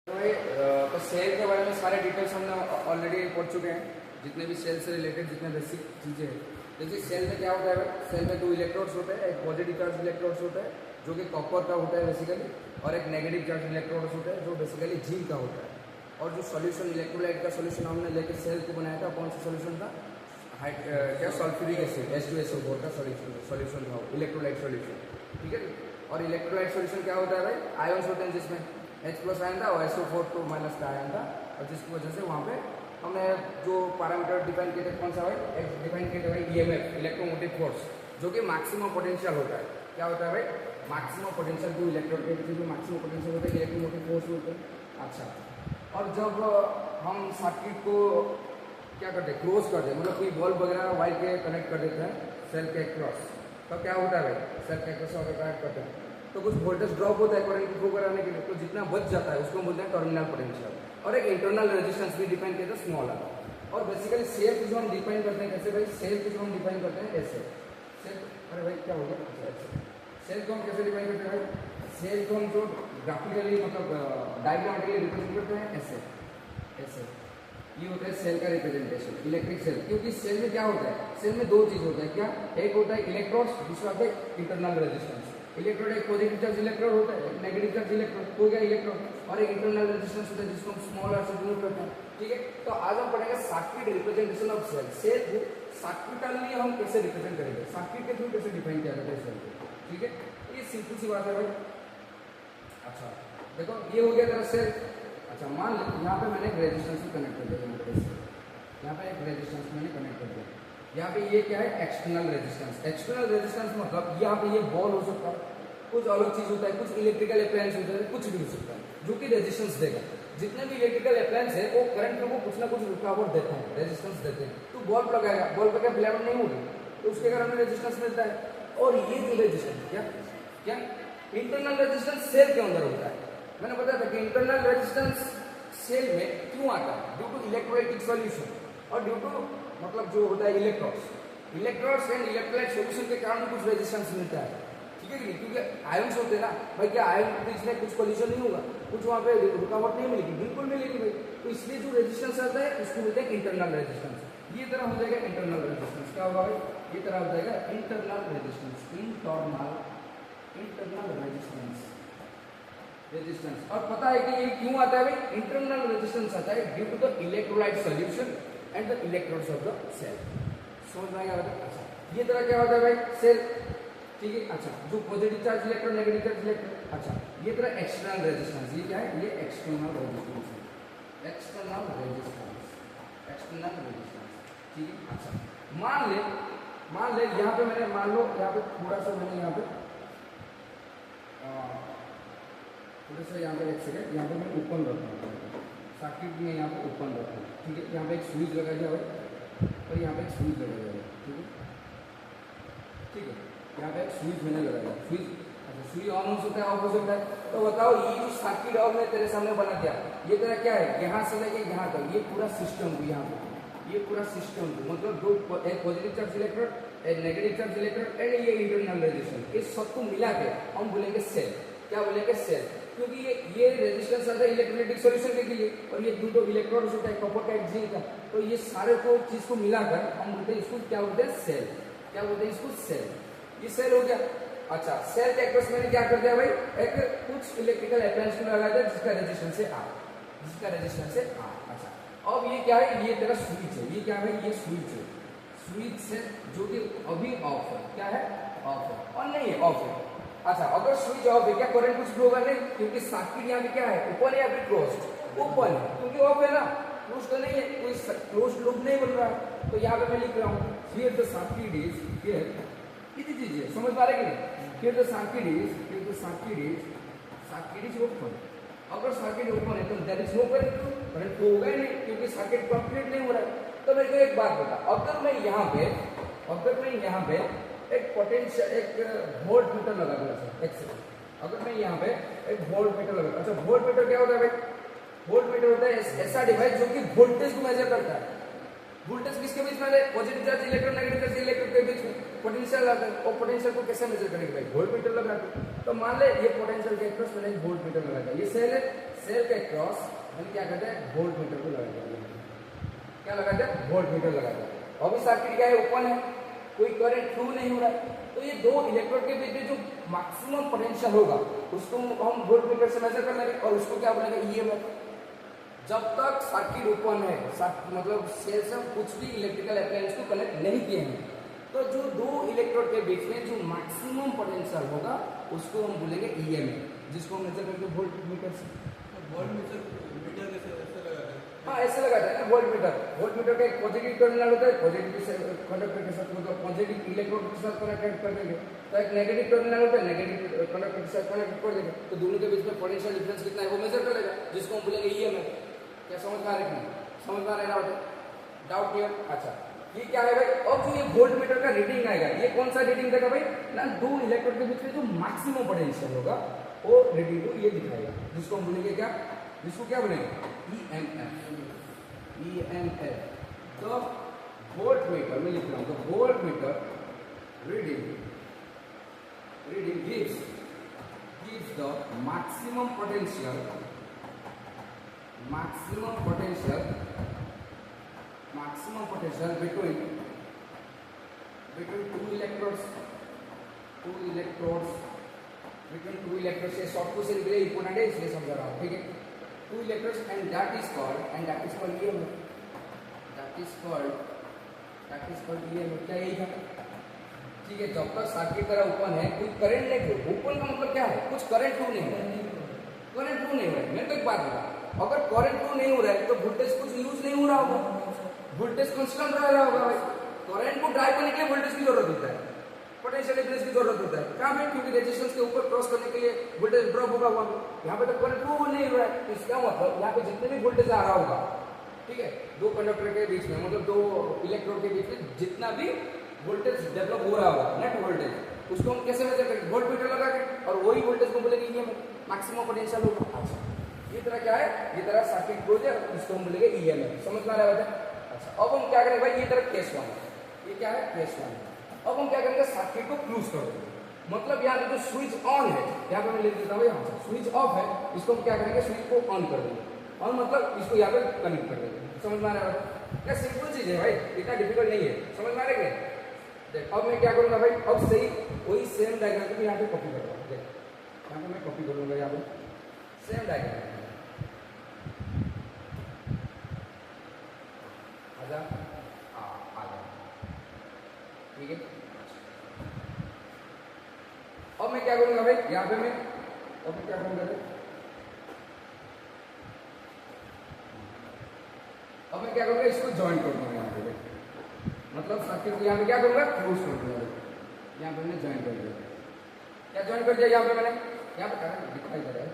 तो सेल के बारे में सारे डिटेल्स हमने ऑलरेडी पढ़ चुके हैं, जितने भी सेल से रिलेटेड जितने बेसिक चीज़ें हैं। जैसे सेल में क्या होता है, सेल में 2 इलेक्ट्रोड्स होते हैं, एक पॉजिटिव चार्ज इलेक्ट्रोड्स होता है जो कि कॉपर का होता है बेसिकली, और एक नेगेटिव चार्ज इलेक्ट्रोड्स होता है जो बेसिकली जिंक का होता है। और जो सोल्यूशन इलेक्ट्रोलाइट का सोल्यूशन हमने लेकर सेल को बनाया था, कौन सा सोल्यूशन था, क्या सल्फ्यूरिक एसिड H2SO4 का सोल्यूशन था, इलेक्ट्रोलाइट सोल्यूशन। ठीक है। और इलेक्ट्रोलाइट सोल्यूशन क्या होता है भाई, आयन्स होते हैं जिसमें H+ आयन था और SO4 2- का आयन था, और जिसकी वजह से वहाँ पे हमने जो पैरामीटर डिफाइन किए थे, कौन सा भाई, डिफाइन किए थे भाई EMF, इलेक्ट्रोमोटिव फोर्स, जो कि मैक्सिमम पोटेंशियल होता है। क्या होता है भाई, मैक्सिमम पोटेंशियल, जो इलेक्ट्रोड के बीच में मैक्सिमम पोटेंशियल होता है, इलेक्ट्रोमोटिव फोर्स होता है। अच्छा, और जब हम सर्किट को क्या करते हैं, क्लोज करते हैं, मतलब कोई बल्ब वगैरह वायर के कनेक्ट कर देते हैं सेल के क्रॉस, तो क्या होता है भाई, सेल के क्रॉस अगर कनेक्ट करते हैं तो कुछ वोल्टेज ड्रॉप होता है करंट फ्लो कराने के लिए, तो जितना बच जाता है उसको बोलते हैं टर्मिनल पोटेंशियल। और एक इंटरनल रेजिस्टेंस भी डिफाइन किया था, स्मॉल आर। और बेसिकली सेल को जो हम डिफाइन करते हैं कैसे भाई, सेल को जो हम डिफाइन करते हैं ऐसे, सेल, अरे भाई क्या हो गया, सेल को हम कैसे डिफाइन करते हैं भाई, सेल को हम जो ग्राफिकली मतलब डायग्रामेटिकली रिप्रेजेंट करते हैं ऐसे, ऐसे ये होता है सेल का रिप्रेजेंटेशन, इलेक्ट्रिक सेल। क्योंकि सेल में क्या होता है, सेल में 2 चीज होता है, क्या, एक होता है इलेक्ट्रोड्स, दूसरा होता है इंटरनल रेजिस्टेंस। इलेक्ट्रोड एक पॉजिटिव चार्ज इलेक्ट्रोड होता है, एक नेगेटिव चार्ज इलेक्ट्रोड हो गया इलेक्ट्रोड, और एक इंटरनल रेजिस्टेंस होता है जिसको हम स्मॉल आर से डिनोट करते हैं। ठीक है, तो आज हम पढ़ेंगे circuit representation of cell. Cell को सर्किटली हम कैसे रिप्रेजेंट करेंगे, सर्किट के थ्रू कैसे डिफाइन किया जाता है सेल को। ठीक है, ये सिंपल सी बात है भाई। अच्छा देखो, ये हो गया तेरा सेल। अच्छा, मान लो यहाँ पे मैंने एक रेजिस्टेंस को कनेक्ट कर दिया, यहाँ पे एक रेजिस्टेंस मैंने कनेक्ट कर दिया, यहाँ पे ये क्या है, एक्सटर्नल रेजिस्टेंस। एक्सटर्नल रेजिस्टेंस मतलब यहाँ पे ये बॉल हो सकता है, कुछ अलग चीज होता है, कुछ इलेक्ट्रिकल अप्लायंस होता है, कुछ भी हो सकता है जो कि रेजिस्टेंस देगा। जितने भी इलेक्ट्रिकल अप्लायंस है वो करंट को कुछ ना कुछ रुकावट देते हैं, रेजिस्टेंस देते हैं। तो बल्ब लगाएगा, बल्ब का क्या फिलामेंट नहीं होगी, तो उसके कारण हमें रेजिस्टेंस मिलता है। और ये जो रेजिस्टेंस क्या क्या इंटरनल रेजिस्टेंस सेल के अंदर होता है। मैंने बताया था कि इंटरनल रेजिस्टेंस सेल में क्यों आता है, ड्यू टू इलेक्ट्रोलाइटिक सॉल्यूशन और ड्यू टू मतलब जो होता है इलेक्ट्रोड्स एंड इलेक्ट्रोलाइट सॉल्यूशन के कारण कुछ रेजिस्टेंस मिलता है। ठीक है कि नहीं, क्योंकि आयन्स होते हैं ना भाई, क्या आयन के बीच में कुछ कोलिजन नहीं होगा, कुछ वहाँ पे रुकावट नहीं मिलेगी, बिल्कुल मिलेगी भाई। तो इसलिए जो रेजिस्टेंस आता है उसको बोलते हैं इंटरनल रेजिस्टेंस। ये तरह हो जाएगा इंटरनल रेजिस्टेंस, क्या होगा भाई, ये तरह हो जाएगा इंटरनल रेजिस्टेंस, इंटरनल रेजिस्टेंस। और पता है कि ये क्यों आता है भाई, इंटरनल रेजिस्टेंस आता है due to the electrolyte solution and the electrodes of the cell. समझ में आएगा? अच्छा, ये तरह क्या होता है भाई, सेल। ठीक है, अच्छा, जो positive charge electron, negative charge electron, अच्छा, ये तरह एक्सटर्नल रेजिस्टेंस, ये क्या है, ये एक्सटर्नल रेजिस्टेंस है, एक्सटर्नल रेजिस्टेंस। ठीक है, अच्छा, मान ले यहाँ पे मैंने, मान लो यहाँ पे थोड़ा सा मैंने यहाँ पे थोड़ा सा यहाँ पे एक सेकेंड, यहाँ पे मैं ओपन रखता हूँ, सर्किट में यहाँ पे ओपन रखता हूँ। ठीक है, यहाँ पे एक स्विच लगा दिया भाई, और यहाँ पे एक स्विच लगा दिया। ठीक है, ठीक है, यहाँ पे एक स्विच मैंने लगाया, स्विच। अच्छा, स्विच ऑन हो सकता है, ऑफ हो सकता है। तो बताओ, ये जो सर्किट और मैं तेरे सामने बना दिया, ये तेरा क्या है, यहाँ से लेके यहाँ तक, ये पूरा सिस्टम को, यहाँ पे ये पूरा सिस्टम को, मतलब जो एक पॉजिटिव चार्ज इलेक्ट्रोड, एक नेगेटिव चार्ज इलेक्ट्रोड एंड ये इंटरनल रेजिस्टेंस, इस सबको मिला के हम बोलेंगे सेल। क्या बोलेंगे, सेल। क्योंकि ये रेजिस्टेंस आता है इलेक्ट्रोलाइटिक सॉल्यूशन के लिए, और ये दो इलेक्ट्रोड्स होता है, कॉपर का, एक जिंक का। तो ये सारे को चीज को मिलाकर हम बोलते हैं, इसको क्या बोलते हैं, सेल। क्या बोलते हैं इसको, सेल। ये सेल हो गया। अच्छा, सेल के अक्रॉस मैंने क्या कर दिया भाई, एक कुछ इलेक्ट्रिकल अप्लायंस को लगा दिया जिसका रेजिस्टेंस है R, अच्छा, अब ये क्या है, ये तेरा स्विच है, ये क्या है, ये स्विच है, स्विच है जो कि अभी ऑफ है। क्या है, ऑफ है, और नहीं है, ऑफ है। अच्छा, अगर स्विच ऑफ है, क्या करंट कुछ फ्लो होगा नहीं, क्योंकि सर्किट यहाँ पे क्या है, ओपन है या फिर क्लोज्ड, ओपन है, क्योंकि ऑफ है ना, क्लोज तो नहीं है, कोई क्लोज लूप नहीं बन रहा है। तो यहाँ पे मैं लिख रहा हूँ, here the circuit is, here कितनी चीज है, समझ पा रहे कि नहीं, here the circuit is open. अगर सर्किट ओपन है तो there is no current flow होगा ही नहीं, क्योंकि सर्किट कंप्लीट नहीं हो रहा है। तो मेरे को एक बात बता, अगर मैं यहाँ पे एक पोटेंशियल, एक वोल्ट मीटर लगा दूँ, एक सेकंड, अगर मैं यहाँ पे एक वोल्ट मीटर लगा, अच्छा, वोल्ट मीटर क्या होता है भाई, वोल्ट मीटर होता है ऐसा डिवाइस जो कि वोल्टेज को मेजर करता है। वोल्टेज किसके बीच में है, positive charge electron, negative charge electron के बीच में। पोटेंशियल आता है, और पोटेंशियल को कैसे मेजर करेंगे भाई, वोल्ट मीटर लगा के। तो मान ले ये पोटेंशियल के अक्रॉस मैंने वोल्ट मीटर लगा दिया, ये सेल है, सेल के अक्रॉस हम क्या करते हैं, वोल्ट मीटर को लगा दिया। क्या लगाते हैं, वोल्ट मीटर लगाते हैं। अभी सर्किट क्या है, ओपन है, कोई करंट फ्लो नहीं हो रहा है, तो ये दो इलेक्ट्रोड के बीच में जो मैक्सिमम पोटेंशियल होगा उसको हम वोल्ट मीटर से मेजर कर लेंगे, और उसको क्या बोलेंगे, ईएमएफ। जब तक सर्किट ओपन है, मतलब सेल से कुछ भी इलेक्ट्रिकल अप्लायंस को कनेक्ट नहीं किए हैं, तो जो दो इलेक्ट्रोड के बीच में जो मैक्सिमम पोटेंशियल होगा उसको हम बोलेंगे ईएमएफ, जिसको हम मेजर करेंगे वोल्ट मीटर से। वोल्ट मीटर कैसे लगाते हैं? हाँ, ऐसे लगाते हैं ना वोल्ट मीटर। वोल्ट मीटर का एक पॉजिटिव टर्मिनल होता है, पॉजिटिव कंडक्टर के साथ, मतलब पॉजिटिव इलेक्ट्रोड के साथ कनेक्ट कर देंगे, तो एक नेगेटिव टर्मिनल होता है, नेगेटिव कंडक्टर के साथ कनेक्ट कर देंगे, तो दोनों के बीच में पोटेंशियल डिफरेंस कितना है वो मेजर कर लेगा, जिसको हम बोलेंगे ईएमएफ। क्या समझ में आ रहा है, समझ में आ रहा है, डाउट क्लियर? अच्छा, ये क्या है भाई, और जो ये वोल्ट मीटर का रीडिंग आएगा, ये कौन सा रीडिंग देगा भाई ना, दो इलेक्ट्रोड के बीच में जो मैक्सिमम पोटेंशियल होगा वो रीडिंग को ये दिखाएगा, जिसको हम बोलेंगे क्या, जिसको क्या बोलेंगे, ईएमएफ। ईएमएफ तो वोल्ट मीटर में लिख रहा हूं, तो volt meter reading gives the maximum potential between two electrodes ये शॉर्ट क्वेश्चन के लिए इंपॉर्टेंट है, इसलिए समझा रहा हूँ, ठीक है। Two electrodes and that is called EMF, क्या यही था, ठीक है। जब तक सर्किट तरह ओपन है, कोई करंट नहीं फ्लो, ओपन का मतलब क्या है, कुछ करंट फ्लो नहीं हो रहा है, मैं तो एक बात बता, अगर करंट फ्लो नहीं हो रहा है तो वोल्टेज कुछ यूज नहीं हो रहा होगा, वोल्टेज कांस्टेंट रह रहा होगा भाई। करंट को ड्राइव करने के लिए वोल्टेज की जरूरत होता है, पोटेंशियल डिफरेंस की जरूरत होता है, कहां पे, क्योंकि रेजिस्टेंस के ऊपर क्रॉस करने के लिए वोल्टेज ड्रॉप होगा वहां पे, यहाँ पे तो करंट फ्लो नहीं हो रहा है, तो इसका मतलब यहाँ पे जितने भी वोल्टेज आ रहा होगा, ठीक है, दो कंडक्टर के बीच में, मतलब दो इलेक्ट्रोड के बीच में जितना भी वोल्टेज डेवलप हो रहा होगा, नेट वोल्टेज, उसको हम कैसे मेजर करेंगे, वोल्ट मीटर लगा के, और वही वोल्टेज को बोलेंगे ईएमएफ, मैक्सिमम पोटेंशियल होगा। अच्छा, ये तरह क्या है, ये तरह सर्किट क्लोजर, इसको हम बोलेंगे ईएमएफ, समझ में आ रहा है? अच्छा, अब हम क्या करेंगे भाई, ये तरह केस 1 है, ये क्या है, केस 1। अब हम क्या करेंगे, सर्किट को क्लोज कर देंगे, मतलब यहाँ पे जो स्विच ऑन है, यहाँ पे मैं लिख देता हूँ, यहाँ से स्विच ऑफ है, इसको हम क्या करेंगे, स्विच को ऑन कर देंगे, और मतलब इसको यहाँ पे कनेक्ट कर देंगे, समझ में आ रहा है? क्या सिंपल चीज है भाई, इतना डिफिकल्ट नहीं है, समझ में आ रहा है? देख, अब मैं क्या करूंगा भाई, अब सही वही सेम डायग्राम को यहाँ पे कॉपी कर रहा हूँ, देख यहाँ पे मैं कॉपी करूंगा, यहाँ पे सेम डायग्राम आजा, ठीक है। अब मैं क्या करूंगा भाई, यहाँ पे मैं क्या करूंगा, अब मैं क्या करूंगा, इसको ज्वाइन कर दूंगा यहाँ पे, मतलब सर्किट को यहाँ पे क्या करूंगा, क्लोज कर दूंगा, यहाँ पे मैंने ज्वाइन कर दिया, क्या ज्वाइन कर दिया, यहाँ पे मैंने, यहाँ पे दिखाई दे रहा है,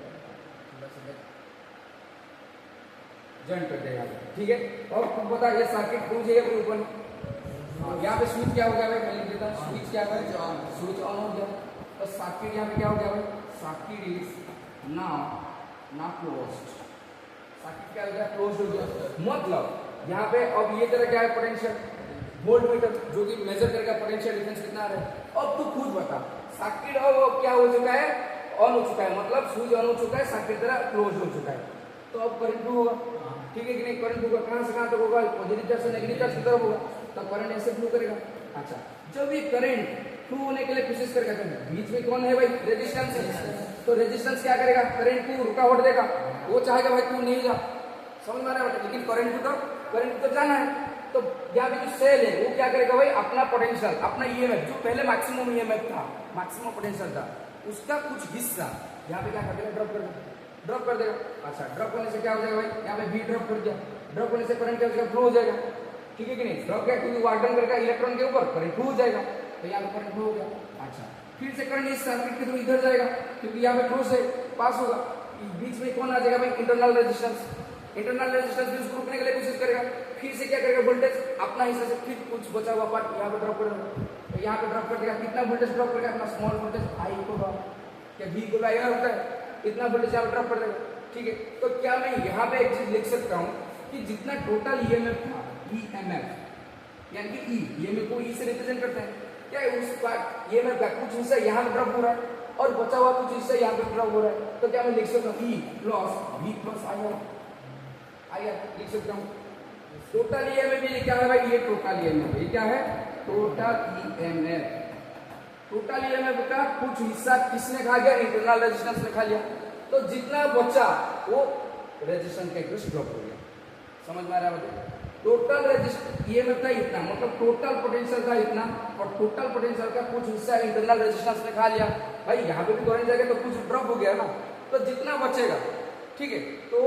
ज्वाइन कर दिया यहाँ पे, ठीक है। और तुम बता, ये सर्किट क्लोज है या ओपन, यहाँ पे स्विच क्या हो गया भाई, मैं लिख देता हूँ, स्विच क्या है, स्विच ऑन हो गया, तो सर्किट यहाँ पे क्या हो गया भाई, circuit is now closed, circuit क्या हो गया, क्लोज हो गया, मतलब यहाँ पे अब ये तरह क्या है, पोटेंशियल वोल्ट मीटर जो कि मेजर करेगा पोटेंशियल डिफरेंस कितना आ रहा है। अब तू खुद बता, सर्किट अब क्या हो चुका है, ऑन हो चुका है, मतलब स्विच ऑन हो चुका है, सर्किट तरह क्लोज हो चुका है, तो अब करंट फ्लो होगा, ठीक है कि नहीं, करंट होगा, कहां से कहां तक होगा, पॉजिटिव चार्ज से नेगेटिव चार्ज की तरफ होगा, तो करंट ऐसे फ्लो करेगा। अच्छा, जब ये करंट फ्लो होने के लिए कोशिश करेगा, तो बीच में कौन है भाई, रेजिस्टेंस है, तो रेजिस्टेंस क्या करेगा, करंट को रुकावट देगा, वो चाहेगा भाई तू नहीं जा, समझ में आ रहा है, लेकिन करंट को जाना है, तो यहाँ पे जो सेल है वो क्या करेगा भाई, अपना पोटेंशियल, अपना ईएमएफ जो पहले मैक्सिमम ईएमएफ था, मैक्सिमम पोटेंशियल था, उसका कुछ हिस्सा यहाँ पे क्या कर देगा, ड्रॉप कर देगा। अच्छा, ड्रॉप होने से क्या हो जाएगा भाई, यहाँ पे भी ड्रॉप कर दिया, ड्रॉप होने से करंट क्या हो जाएगा, फ्लो हो जाएगा, ठीक है कि नहीं, ड्रॉप क्या, क्योंकि वार्डन करके इलेक्ट्रॉन के ऊपर करंट फ्लो हो जाएगा, तो यहाँ पे करंट फ्लो हो गया। अच्छा, फिर से करंट इस सर्किट के थ्रू इधर जाएगा, क्योंकि यहाँ पे फ्लो से पास होगा, बीच में कौन आ जाएगा भाई, इंटरनल रेजिस्टेंस भी उसको रोकने के लिए कोशिश करेगा, फिर से क्या करेगा, वोल्टेज अपना हिस्सा से फिर कुछ बचा हुआ पार्ट यहाँ पे ड्रॉप कर देगा, तो यहाँ पे ड्रॉप कर देगा, कितना वोल्टेज ड्रॉप करेगा, अपना स्मॉल वोल्टेज आई को क्या V को आई होता है, इतना वोल्टेज यहाँ पे ड्रॉप कर देगा, ठीक है। तो क्या मैं यहाँ पे एक चीज लिख सकता हूँ कि जितना टोटल ईएमएफ था, ईएमएफ यानी कि ईएमएफ को ई से रिप्रेजेंट करते हैं, क्या है उस पार्ट ये में कुछ हिस्सा यहाँ पे ड्रॉप हो रहा है और बचा हुआ कुछ हिस्सा यहाँ पे ड्रॉप हो रहा है, तो क्या मैं लिख सकता हूँ V प्लस आया लिख सकता हूँ। टोटल ईएमएफ क्या है भाई, ये टोटल ईएमएफ, ये क्या है टोटल ईएमएफ। टोटल ईएमएफ का कुछ हिस्सा किसने खा गया, इंटरनल रेजिस्टेंस ने खा लिया, तो जितना बचा वो रेजिस्टेंस का इक्वेशन ड्रॉप हो गया। समझ में आ रहा है? टोटल ईएमएफ का इतना मतलब टोटल पोटेंशियल का इतना और टोटल पोटेंशियल का कुछ हिस्सा इंटरनल रेजिस्टेंस ने खा लिया। भाई यहाँ पे भी करंट जाएगा तो कुछ ड्रॉप हो गया ना, तो जितना बचेगा ठीक है, तो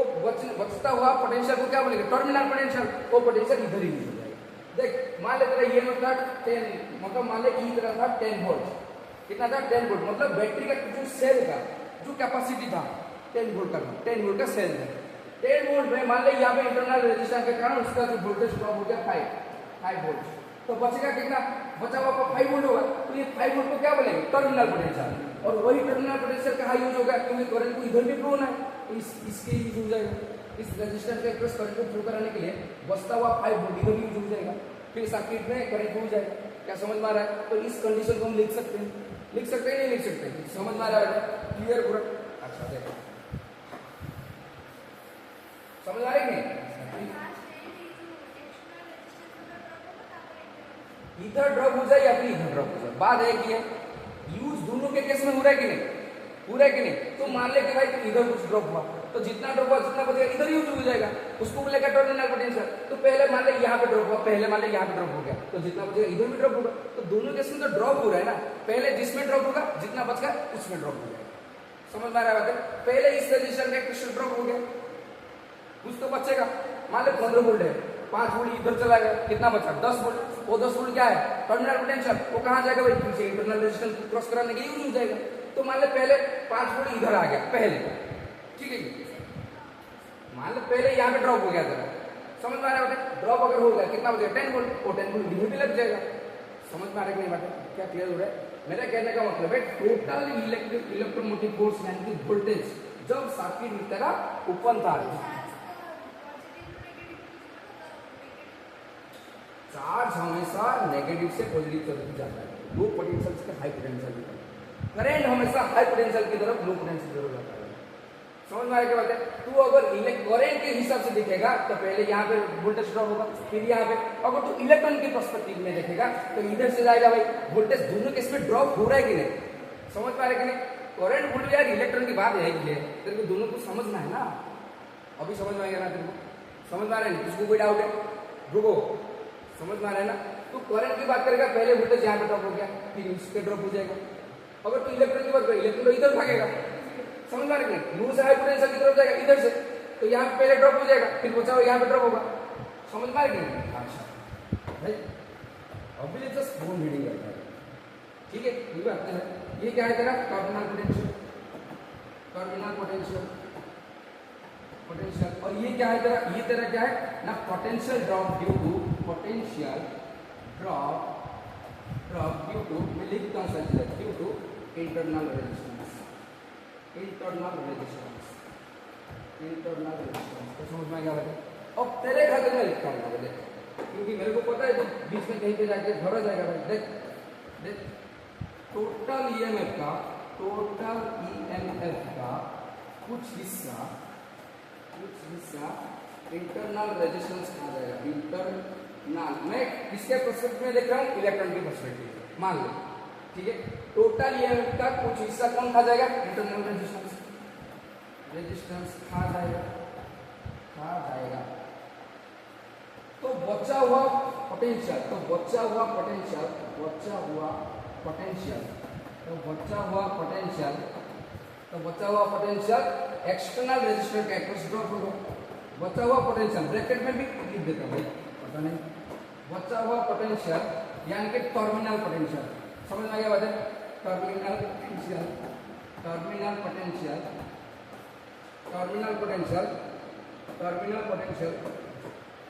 बचता हुआ पोटेंशियल को क्या बोलेंगे, टर्मिनल पोटेंशियल। वो पोटेंशियल इधर ही हो जाएगा। देख मान ले तेरा ईएमएफ था 10 मतलब मान ले ई तरह था 10 वोल्ट, कितना था 10 वोल्ट, मतलब बैटरी का जो सेल का जो कैपेसिटी था 10 वोल्ट का, 10 वोल्ट का सेल है। 10 वोल्ट में मान ले यहाँ पे इंटरनल रेजिस्टेंस के कारण उसका जो वोल्टेज ड्रॉप हो गया 5 वोल्ट, तो बचेगा कितना, बचा हुआ 5 वोल्ट होगा, तो ये 5 वोल्ट को क्या बोलेंगे टर्मिनल पोटेंशियल। और वही टर्मिनल पोटेंशियल का यूज होगा क्योंकि करंट को इधर भी फ्लो होना है, तो इसके यूज हो जाएगा। इस रेजिस्टेंस के क्रॉस करंट को फ्लो कराने के लिए बचता हुआ 5 वोल्ट इधर यूज हो जाएगा, फिर सर्किट में करंट हो जाएगा। क्या समझ में आ रहा है? तो इस कंडीशन को हम लिख सकते हैं, नहीं लिख सकते? समझ में आ रहा है? क्लियर पूरा? अच्छा देखो समझ आ रही है नहीं? इधर ड्रॉप हो जाए या फिर इधर ड्रॉप हो जाए, बात है कि यूज दोनों के केस में हो रहा है कि नहीं, हो रहा है कि नहीं? तो मान ले कि भाई इधर कुछ ड्रॉप हुआ, तो जितना ड्रॉप हुआ जितना बचेगा इधर यूज हो जाएगा, उसको बोलेगा टर्मिनल पोटेंशियल। तो पहले मान ले यहाँ पे ड्रॉप हुआ, पहले मान ले यहाँ पे ड्रॉप हो गया, तो जितना बचेगा इधर भी ड्रॉप होगा। तो दोनों केस में तो ड्रॉप हो रहा है ना, पहले जिसमें ड्रॉप होगा जितना बचेगा उसमें ड्रॉप हो जाएगा। समझ में आ रहा है? पहले इस रजिस्टर में क्रिस्टल ड्रॉप हो गया, कुछ तो बचेगा। मान लो 15 वोल्ट है, 5 वोल्ट इधर चला गया, कितना बचा 10 वोल्ट। वो 10 वोल्ट क्या है टर्मिनल पोटेंशियल, वो कहाँ जाएगा भाई पीछे इंटरनल रेजिस्टेंस क्रॉस कराने के लिए यूज हो जाएगा। तो मान लो पहले 5 वोल्ट इधर आ गया पहले, ठीक है, मान लो पहले यहाँ पे ड्रॉप हो गया था, समझ में आ रहा है? ड्रॉप अगर हो गया कितना हो जाएगा 10 वोल्ट, वो 10 वोल्ट इधर भी लग जाएगा। समझ में आ रहा है कि नहीं बात? क्या क्लियर हो रहा है? मेरा कहने का मतलब है टोटल इलेक्ट्रोमोटिव फोर्स यानी कि वोल्टेज जब सर्किट इस तरह ओपन था, चार्ज हमेशा नेगेटिव से पॉजिटिव तरफ जाता है, लो पोटेंशियल से हाई पोटेंशियल की तरफ, करंट हमेशा हाई पोटेंशियल की तरफ लो पोटेंशियल की तरफ जाता है। समझ में आ रहा है क्या बात है? तू अगर करंट के हिसाब से देखेगा तो पहले यहाँ पे वोल्टेज ड्रॉप होगा, फिर यहाँ पे। अगर तू इलेक्ट्रॉन के पर्सपेक्टिव में देखेगा तो इधर से जाएगा भाई वोल्टेज दोनों के इसमें ड्रॉप हो रहा है कि नहीं? समझ में आ रहा है कि नहीं? करंट वोल्टेज यार इलेक्ट्रॉन की बात है कि तेरे को दोनों को समझना है ना, अभी समझ में आएगा ना तेरे को? समझ में आ रहा है? किसको कोई डाउट है? रुको, समझ में आ रहा है ना? तो करंट की बात करेगा पहले वोल्टेज यहाँ पे ड्रॉप हो गया, फिर इस पे ड्रॉप हो जाएगा। अगर तो इलेक्ट्रॉन की बात करें इलेक्ट्रॉन तो इधर भागेगा, समझ में आ रहा है? लो से हाई पोटेंशियल की तरफ जाएगा इधर से, तो यहाँ पे पहले ड्रॉप हो जाएगा, फिर बचा हुआ यहाँ पे ड्रॉप होगा। समझ में आ रही है? अच्छा भाई अभी जस्ट बोन रीडिंग करता है, ठीक है? ये बात है। ये क्या है तेरा terminal potential, terminal potential potential. और ये क्या है तेरा, ये तेरा क्या है ना potential drop due to potential drop due to, मैं लिखता हूँ such due to internal resistance, internal resistance, internal resistance. तो समझ में क्या बात है? अब तेरे खाते में लिखता हूँ पहले, क्योंकि मेरे को पता है तो बीच में कहीं पे जाके भरा जाएगा भाई। देख देख टोटल ईएमएफ का, टोटल ईएमएफ का कुछ हिस्सा इंटरनल रेजिस्टेंस कहा जाएगा, इंटरनल। मैं किसके पर्सपेक्टिव में देख रहा हूँ? इलेक्ट्रॉन के पर्सपेक्टिव में, मान लो, ठीक है? टोटल ईएमएफ का कुछ हिस्सा कौन खा जाएगा? इंटरनल रेजिस्टेंस, रेजिस्टेंस खा जाएगा। तो बचा हुआ पोटेंशियल, तो बचा हुआ पोटेंशियल एक्सटर्नल रेजिस्टर के अक्रॉस ड्रॉप होगा। बचा हुआ पोटेंशियल ब्रैकेट में भी लिख देता हूँ, पता नहीं, बचा हुआ पोटेंशियल यानी कि टर्मिनल पोटेंशियल। समझ में आ गया बात है? Terminal potential, terminal potential, terminal potential, terminal potential,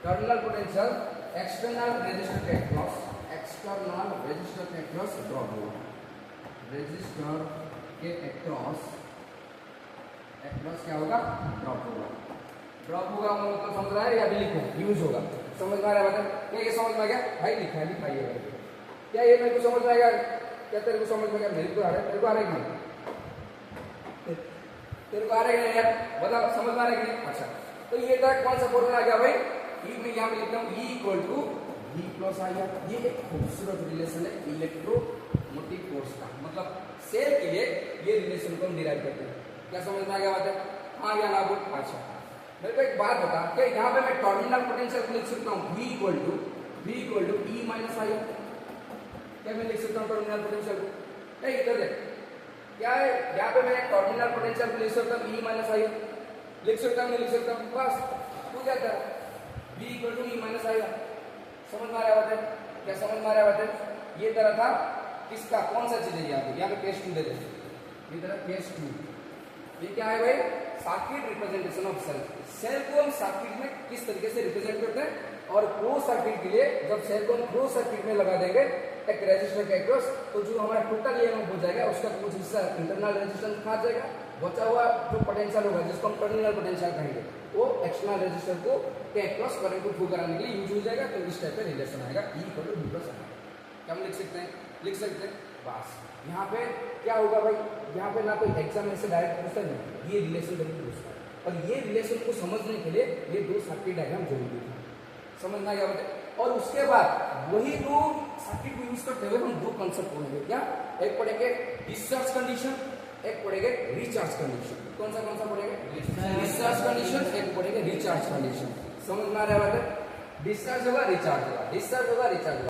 terminal potential external resistor के अक्रॉस, एक्सटर्नल रेजिस्टर के अक्रॉस ड्रॉप होगा, रेजिस्टर के अक्रॉस क्या होगा? ड्रॉप होगा। ड्रॉप होगा मतलब समझ रहा है या अभी लिखो यूज होगा? समझ में आ रहा है? मतलब ये समझ में आ गया भाई? लिखा है लिखाइए क्या ये मेरे को समझ में आएगा? क्या तेरे को समझ में आएगा? मेरे को आ रहा है, तेरे को आ रहा है कि नहीं? तेरे को आ रहा है कि नहीं यार? बता, समझ में आ रहा है कि नहीं? अच्छा, तो ये था कौन सा फॉर्मूला आ गया भाई? ई मैं यहाँ पे लिखता हूँ, E equal to V plus आ गया। ये एक खूबसूरत रिलेशन है इलेक्ट्रोमोटिव फोर्स का, मतलब सेल के लिए ये रिलेशन को हम डिराइव करते हैं। क्या समझ में आ गया बात है? हाँ या ना बोल? अच्छा, मेरे को एक बात बता, क्या यहाँ पे मैं टर्मिनल पोटेंशियल को लिख सकता हूँ V equal to E minus I? क्या मैं लिख सकता हूँ टर्मिनल पोटेंशियल को? नहीं, इधर देख, क्या है यहाँ पे मैं टर्मिनल पोटेंशियल को लिख सकता हूँ E माइनस आई? लिख सकता हूँ, नहीं लिख सकता हूँ? बस तू क्या कर V equal to E minus I. समझ में आ रहा बात है? क्या समझ में आ रहा बात है? ये तरह था किसका, कौन सा चीज है यहाँ पे केस 2 दे दे, ये तरह केस 2। ये क्या है भाई? Circuit representation of cell. Cell को हम सर्किट में किस तरीके से रिप्रेजेंट करते हैं, और क्लोज सर्किट के लिए जब सेल को हम क्लोज सर्किट में लगा देंगे एक रेजिस्टर के अक्रॉस, तो जो हमारा टोटल ईएमएफ हो जाएगा उसका कुछ हिस्सा इंटरनल रेजिस्टेंस खा जाएगा, बचा हुआ जो पोटेंशियल होगा जिसको हम टर्मिनल पोटेंशियल कहेंगे, वो एक्सटर्नल रेजिस्टर को के अक्रॉस करंट को थ्रू कराने के लिए यूज हो जाएगा। तो इस टाइप का रिलेशन आएगा E equal to V plus I. क्या हम लिख सकते हैं? लिख सकते हैं। बस यहाँ पे क्या होगा भाई? यहाँ पे ना कोई एग्जाम में से डायरेक्ट पूछता नहीं, ये रिलेशन करके पूछता है, और ये रिलेशन को समझने के लिए ये दो सर्किट डायग्राम जरूरी है। समझ में आ गया बेटे? और उसके बाद वही दो सर्किट को यूज करते हुए हम दो कंसेप्ट पढ़ेंगे। क्या? एक पढ़ेंगे डिस्चार्ज कंडीशन, एक पढ़ेंगे रिचार्ज कंडीशन। कौन सा पढ़ेंगे? डिस्चार्ज कंडीशन, एक पढ़ेंगे रिचार्ज कंडीशन। समझ में आ रहा है? डिस्चार्ज होगा, रिचार्ज होगा, डिस्चार्ज होगा, रिचार्ज होगा।